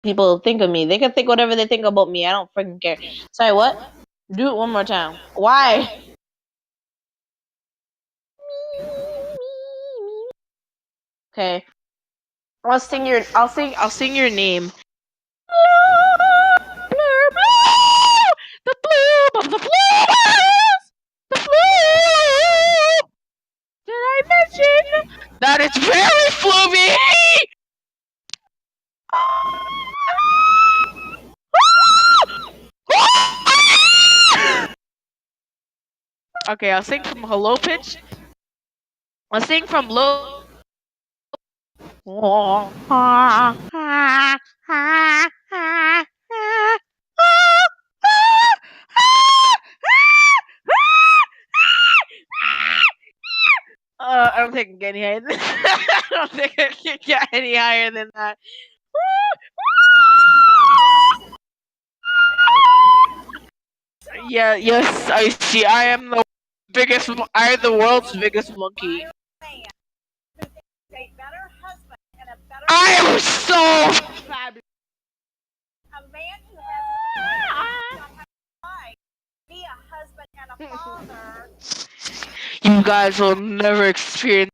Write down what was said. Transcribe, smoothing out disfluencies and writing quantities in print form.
people think of me. They can think whatever they think about me. I don't freaking care. Sorry, what? Do it one more time. Why? Okay. I'll sing your name. The bloom of the flowers. The bloom. Did I mention that it's very floomy? Okay, I'll sing from hello pitch. I'll sing from low. I don't think I can get any higher than I don't think I can get any higher than that. Yeah, yes, I see. I am the biggest. I am the world's biggest monkey. I am so fabulous. A man who has be a husband and a father. You guys will never experience